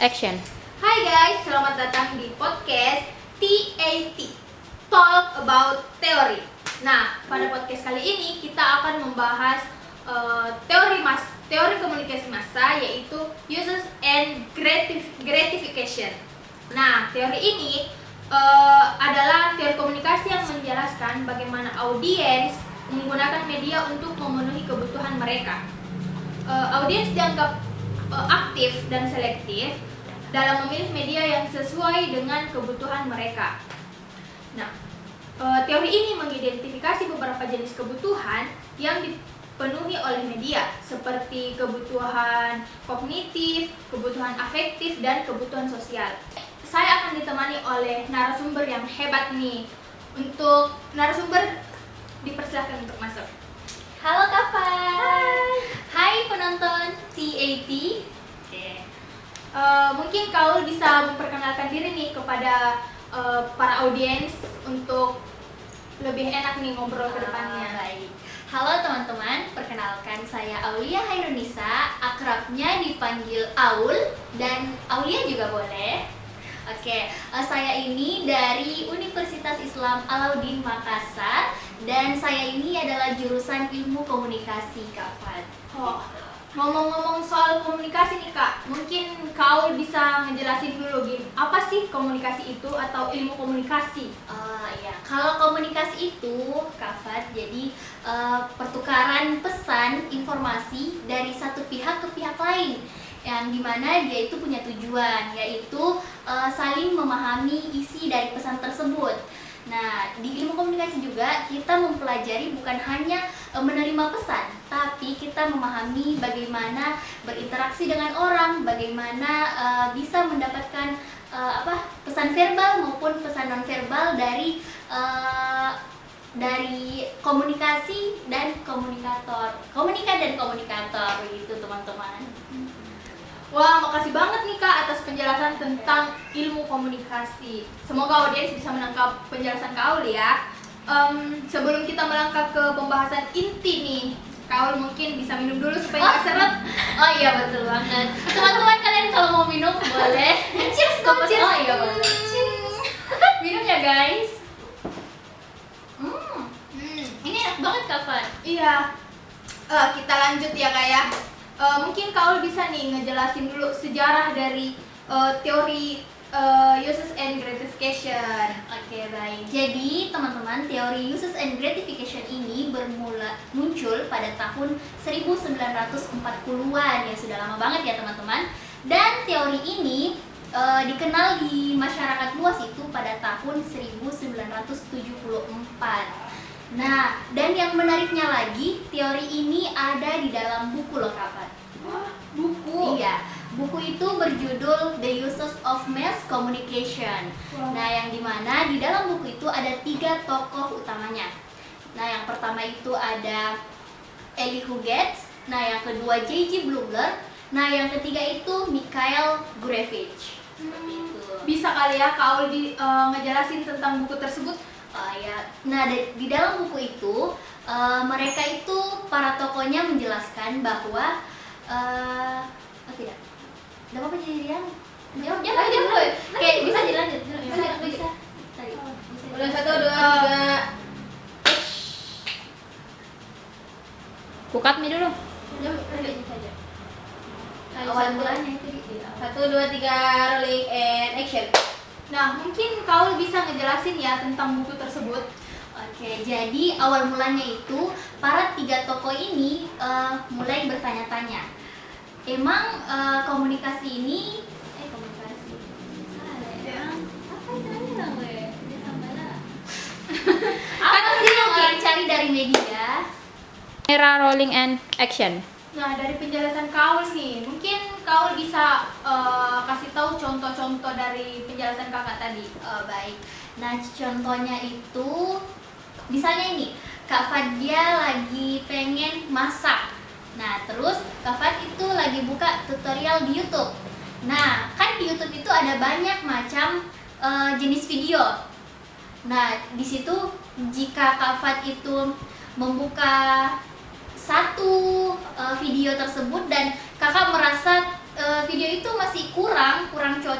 Action. Hai guys, selamat datang di podcast TAT, Talk About Theory. Nah, pada podcast kali ini kita akan membahas teori komunikasi massa, yaitu uses and gratification. Nah, teori ini adalah teori komunikasi yang menjelaskan bagaimana audiens menggunakan media untuk memenuhi kebutuhan mereka. Audiens dianggap aktif dan selektif dalam memilih media yang sesuai dengan kebutuhan mereka. Nah, teori ini mengidentifikasi beberapa jenis kebutuhan yang dipenuhi oleh media, seperti kebutuhan kognitif, kebutuhan afektif, dan kebutuhan sosial. Saya akan ditemani oleh narasumber yang hebat nih. Untuk narasumber, dipersilakan untuk masuk. Halo Kafan. Hai penonton TAT. Mungkin kau bisa memperkenalkan diri nih kepada para audiens untuk lebih enak nih ngobrol ke depannya. Baik. Halo teman-teman, perkenalkan saya Aulia Hairunisa, akrabnya dipanggil Aul dan Aulia juga boleh. Oke, saya ini dari Universitas Islam Alauddin Makassar dan saya ini adalah jurusan Ilmu Komunikasi, Kafan. Oh, ngomong-ngomong soal komunikasi nih Kak, mungkin kau bisa ngejelasin dulu apa sih komunikasi itu atau ilmu komunikasi? Ya, kalau komunikasi itu, Kafat, jadi pertukaran pesan informasi dari satu pihak ke pihak lain, yang dimana dia itu punya tujuan, yaitu saling memahami isi dari pesan tersebut. Nah, di ilmu komunikasi juga kita mempelajari bukan hanya menerima pesan, tapi kita memahami bagaimana berinteraksi dengan orang, bagaimana bisa mendapatkan pesan verbal maupun pesan nonverbal dari komunikasi dan komunikat dan komunikator, begitu teman-teman. Wah, makasih banget nih Kak atas penjelasan tentang ilmu komunikasi. Semoga audiens bisa menangkap penjelasan Kak Aul ya. Sebelum kita melangkah ke pembahasan inti nih, Kak Aul mungkin bisa minum dulu supaya nggak seret. Oh iya, betul banget. Teman-teman kalian kalau mau minum boleh. Cheers, cheers. Oh iya boleh. Cheers. Minum ya guys. Ini enak banget Kafan. Iya. Kita lanjut ya Kak ya. Mungkin Kak Aul bisa nih ngejelasin dulu sejarah dari teori uses and gratification. Oke, baik. Jadi teman-teman, teori uses and gratification ini muncul pada tahun 1940-an, ya sudah lama banget ya teman-teman. Dan teori ini dikenal di masyarakat luas itu pada tahun 1974. Nah, dan yang menariknya lagi, teori ini ada di dalam buku loh, Kapan. Wah, buku? Iya, buku itu berjudul The Uses of Mass Communication. Wow. Nah, yang dimana di dalam buku itu ada 3 tokoh utamanya. Nah, yang pertama itu ada Elihu Gates, nah yang kedua J.G. Blubler, nah yang ketiga itu Mikhail Gurevich. Bisa kali ya Kak Aul ngejelasin tentang buku tersebut? Ya, nah di dalam buku itu mereka itu para tokohnya menjelaskan bahwa tidak apa jadi jawab dulu. Kayak bisa dilanjut. Bisa. Tadi. Udah 1, 2, 3. Bukat mi dulu. Awal mulanya itu 1, 2, 3, rolling and action. Nah, mungkin Kak Aul bisa ngejelasin ya tentang buku tersebut. Oke, jadi awal mulanya itu para 3 tokoh ini mulai bertanya-tanya. Emang komunikasi ini apa sih yang orang cari dari media? Kamera rolling and action. Nah, dari penjelasan Kak Aul nih, mungkin Kak Aul bisa kasih tahu contoh-contoh dari penjelasan Kakak tadi. Baik. Nah, contohnya itu misalnya ini, Kak Fadia lagi pengen masak. Nah, terus Kak Fad itu lagi buka tutorial di YouTube. Nah, kan di YouTube itu ada banyak macam jenis video. Nah, di situ jika Kak Fad itu membuka satu video tersebut dan kakak merasa video itu masih kurang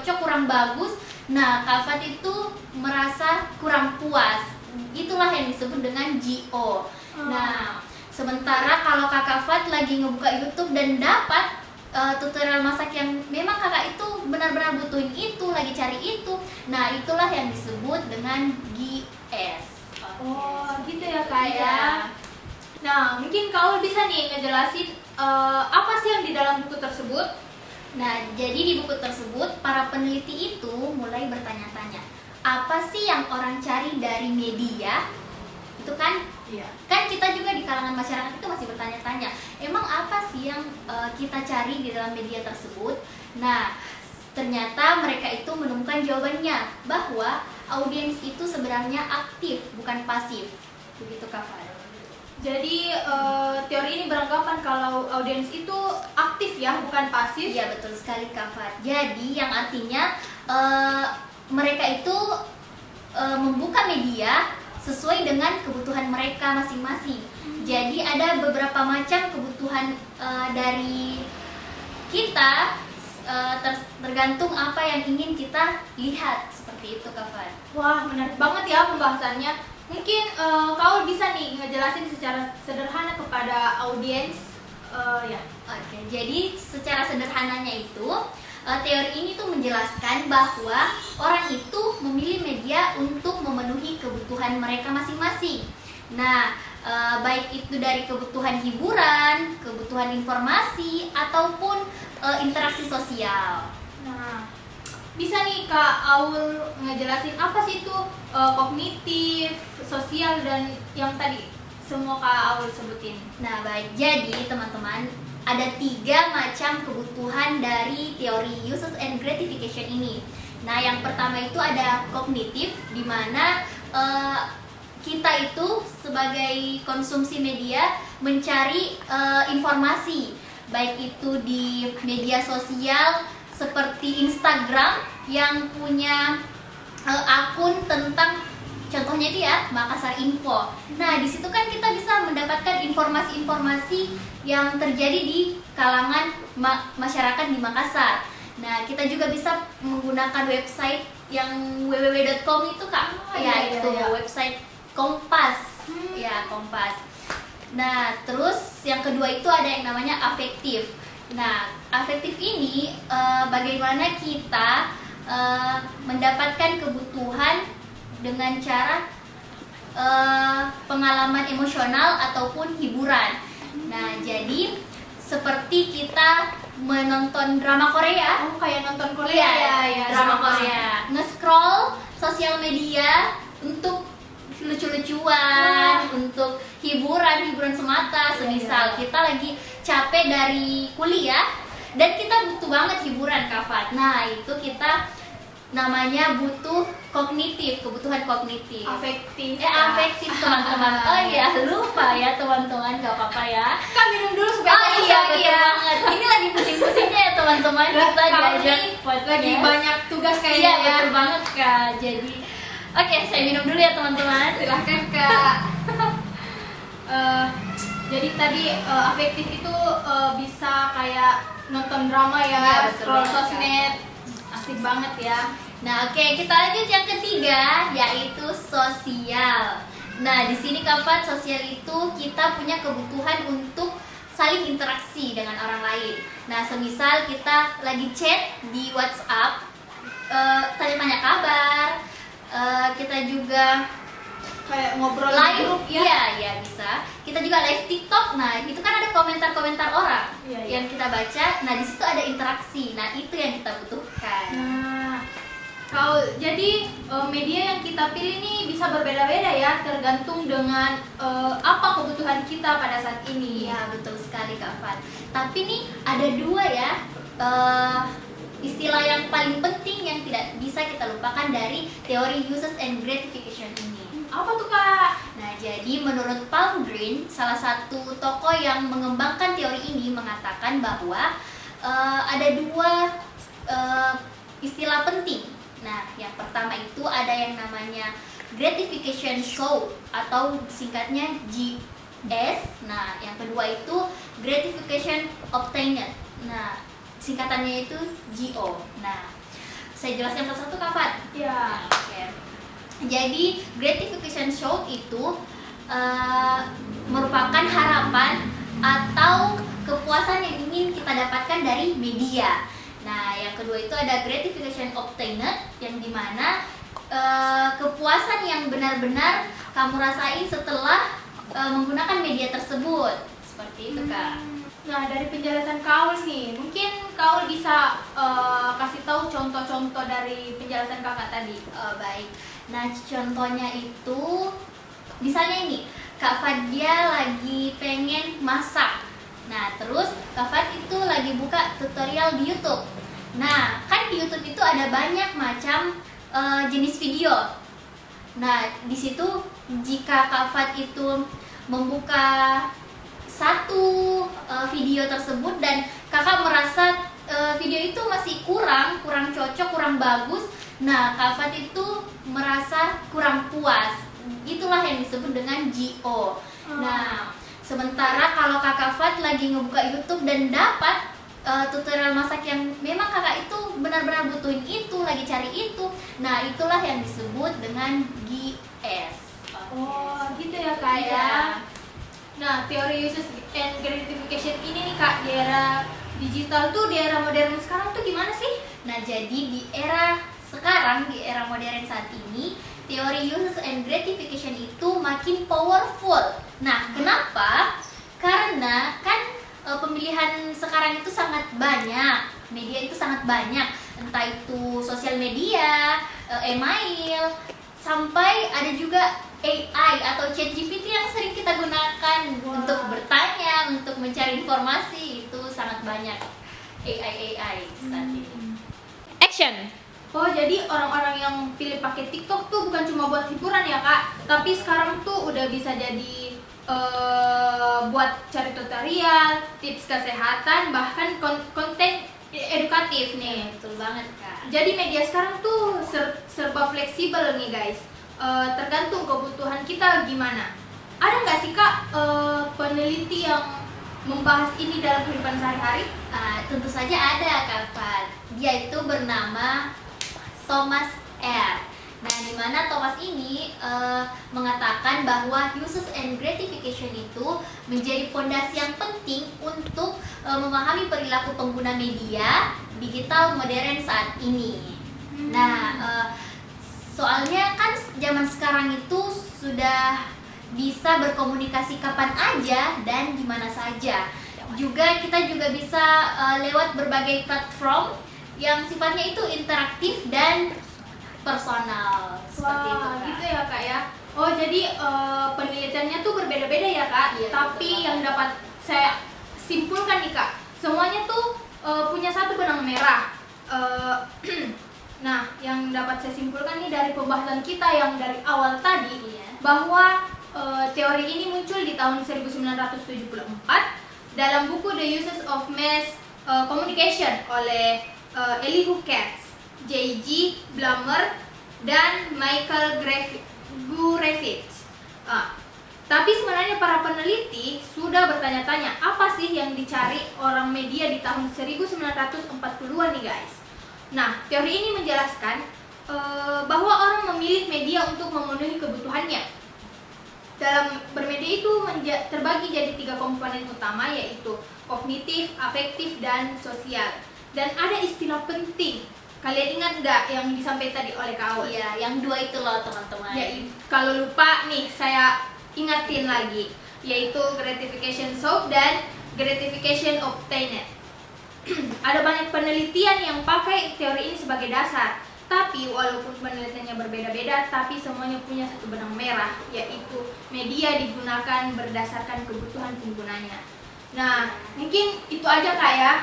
cocok, kurang bagus. Nah, Kak Fat itu merasa kurang puas. Itulah yang disebut dengan GO. Nah, sementara kalau Kakak Fat lagi ngebuka YouTube dan dapat tutorial masak yang memang kakak itu benar-benar butuhin itu, lagi cari itu, nah itulah yang disebut dengan GS. Oh, gitu ya Kak ya. Iya. Nah, mungkin kau bisa nih ngejelasin apa sih yang di dalam buku tersebut? Nah, jadi di buku tersebut para peneliti itu mulai bertanya-tanya, apa sih yang orang cari dari media? Itu kan, kan kita juga di kalangan masyarakat itu masih bertanya-tanya, emang apa sih yang kita cari di dalam media tersebut? Nah, ternyata mereka itu menemukan jawabannya, bahwa audiens itu sebenarnya aktif, bukan pasif. Begitu Kak Fat. Jadi teori ini beranggapan kalau audiens itu aktif ya, bukan pasif. Iya, betul sekali Kak Fat. Jadi yang artinya mereka itu membuka media sesuai dengan kebutuhan mereka masing-masing. Jadi ada beberapa macam kebutuhan dari kita, tergantung apa yang ingin kita lihat, seperti itu Kak Fat. Wah, menarik banget ya pembahasannya. Mungkin kau bisa nih ngejelasin secara sederhana kepada audiens ya. Oke, jadi secara sederhananya itu teori ini tuh menjelaskan bahwa orang itu memilih media untuk memenuhi kebutuhan mereka masing-masing. Nah, baik itu dari kebutuhan hiburan, kebutuhan informasi, ataupun interaksi sosial. Nah, bisa nih Kak Aul ngejelasin apa sih itu kognitif, sosial, dan yang tadi semua Kak Aul sebutin. Nah, baik. Jadi, teman-teman, ada 3 macam kebutuhan dari teori uses and gratification ini. Nah, yang pertama itu ada kognitif, di mana kita itu sebagai konsumsi media mencari informasi, baik itu di media sosial seperti Instagram yang punya akun tentang, contohnya itu ya, Makassar Info. Nah, di situ kan kita bisa mendapatkan informasi-informasi yang terjadi di kalangan masyarakat di Makassar. Nah, kita juga bisa menggunakan website yang www.com itu Kak. Itu website Kompas. Ya, Kompas. Nah, terus yang kedua itu ada yang namanya afektif. Nah, afektif ini bagaimana kita mendapatkan kebutuhan dengan cara pengalaman emosional ataupun hiburan. Nah, jadi seperti kita menonton drama Korea. Oh, kayak nonton Korea ya, drama Korea. Nge-scroll sosial media untuk lucu-lucuan, untuk hiburan semata. Semisal kita lagi capek dari kuliah dan kita butuh banget hiburan Kak Fat. Nah, itu kita namanya butuh kognitif, kebutuhan kognitif. Afektif. Afektif teman-teman. Oh iya, lupa ya teman-teman, gak apa-apa ya. Kak minum dulu supaya Betul banget. Ini lagi pusing-pusingnya ya teman-teman. Kita diajak lagi banyak tugas kayaknya. Iya, betul banget Kak. Jadi oke, saya minum dulu ya teman-teman. Silahkan Kak. Jadi tadi afektif itu bisa kayak nonton drama ya, Iya, betul scroll banget, sosmed, asik banget ya. Nah, oke, kita lanjut yang ketiga, yaitu sosial. Nah, di sini Kak Fat, sosial itu kita punya kebutuhan untuk saling interaksi dengan orang lain. Nah, semisal kita lagi chat di WhatsApp, tanya-tanya kabar, kita juga Kayak ngobrol live grup ya. iya bisa. Kita juga live TikTok. Nah, itu kan ada komentar-komentar orang yang kita baca. Nah, di situ ada interaksi. Nah, itu yang kita butuhkan. Nah, kalau jadi media yang kita pilih nih bisa berbeda-beda ya, tergantung dengan apa kebutuhan kita pada saat ini. Iya, betul sekali Kak Fat. Tapi nih ada 2 ya istilah yang paling penting yang tidak bisa kita lupakan dari teori uses and gratification ini. Apa tuh Kak? Nah, jadi menurut Palmgren, salah satu tokoh yang mengembangkan teori ini mengatakan bahwa ada 2 istilah penting. Nah, yang pertama itu ada yang namanya gratification sought atau singkatnya GS. Nah, yang kedua itu gratification obtained. Nah, singkatannya itu GO. Nah, Saya jelaskan satu-satu Kak Fat. Ya. Oke. Jadi gratification shock itu merupakan harapan atau kepuasan yang ingin kita dapatkan dari media. Nah, yang kedua itu ada gratification obtained, yang dimana kepuasan yang benar-benar kamu rasain setelah menggunakan media tersebut. Seperti itu Kak. Nah, dari penjelasan Kaul nih, mungkin Kaul bisa kasih tahu contoh-contoh dari penjelasan kakak tadi. Baik. Nah, contohnya itu misalnya ini, Kak Fadia lagi pengen masak. Nah, terus Kak Fad itu lagi buka tutorial di YouTube. Nah, kan di YouTube itu ada banyak macam jenis video. Nah, di situ jika Kak Fad itu membuka satu video tersebut dan kakak merasa video itu masih kurang cocok, kurang bagus, nah Kak Fat itu merasa kurang puas. Itulah yang disebut dengan GO. Nah, sementara kalau Kakak Fat lagi ngebuka YouTube dan dapat tutorial masak yang memang kakak itu benar-benar butuhin itu, lagi cari itu, nah itulah yang disebut dengan GS. Oh, gitu ya Kak ya. Iya. Nah, teori uses and gratification ini nih Kak, di era digital tuh, di era modern sekarang tuh gimana sih? Nah, jadi di era sekarang, di era modern saat ini, teori uses and gratification itu makin powerful. Nah, kenapa? Karena kan pemilihan sekarang itu sangat banyak, media itu sangat banyak, entah itu sosial media, email, sampai ada juga AI atau ChatGPT yang sering kita gunakan untuk bertanya, untuk mencari informasi, itu sangat banyak AI saat ini. Action. Oh, jadi orang-orang yang pilih pakai TikTok tuh bukan cuma buat hiburan ya Kak, tapi sekarang tuh udah bisa jadi buat cari tutorial, tips kesehatan, bahkan konten edukatif nih. Betul banget Kak. Jadi media sekarang tuh serba fleksibel nih guys. Tergantung kebutuhan kita gimana. Ada nggak sih Kak peneliti yang membahas ini dalam kehidupan sehari-hari? Tentu saja ada Kak Fat. Dia itu bernama Thomas R. Nah, di mana Thomas ini mengatakan bahwa uses and gratification itu menjadi fondasi yang penting untuk memahami perilaku pengguna media digital modern saat ini. Nah, soalnya kan zaman sekarang itu sudah bisa berkomunikasi kapan aja dan di mana saja. Juga kita juga bisa lewat berbagai platform yang sifatnya itu interaktif dan personal. Seperti itu Kak. Gitu ya Kak ya. Oh, jadi penelitiannya tuh berbeda-beda ya Kak. Iya, Tapi betul. yang dapat saya simpulkan nih Kak, semuanya tuh punya satu benang merah. Nah, yang dapat saya simpulkan nih dari pembahasan kita yang dari awal tadi, Iya. bahwa teori ini muncul di tahun 1974 dalam buku The Uses of Mass Communication oleh Elihu Katz, J.G. Blumer, dan Michael Gurevich. Tapi sebenarnya para peneliti sudah bertanya-tanya apa sih yang dicari orang media di tahun 1940-an nih guys. Nah, teori ini menjelaskan bahwa orang memilih media untuk memenuhi kebutuhannya. Dalam bermedia itu terbagi jadi 3 komponen utama, yaitu kognitif, afektif, dan sosial. Dan ada istilah penting. Kalian ingat nggak yang disampaikan tadi oleh Kak Aul? Iya, yang 2 itu loh teman-teman. Ya, kalau lupa nih saya ingatin lagi, yaitu gratification sought dan gratification obtained. Ada banyak penelitian yang pakai teori ini sebagai dasar, tapi walaupun penelitiannya berbeda-beda, tapi semuanya punya satu benang merah, yaitu media digunakan berdasarkan kebutuhan penggunanya. Nah, mungkin itu aja Kak ya.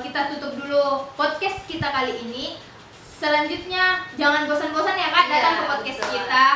Kita tutup dulu podcast kita kali ini. Selanjutnya jangan bosan-bosan ya Kak datang ke podcast betul. kita.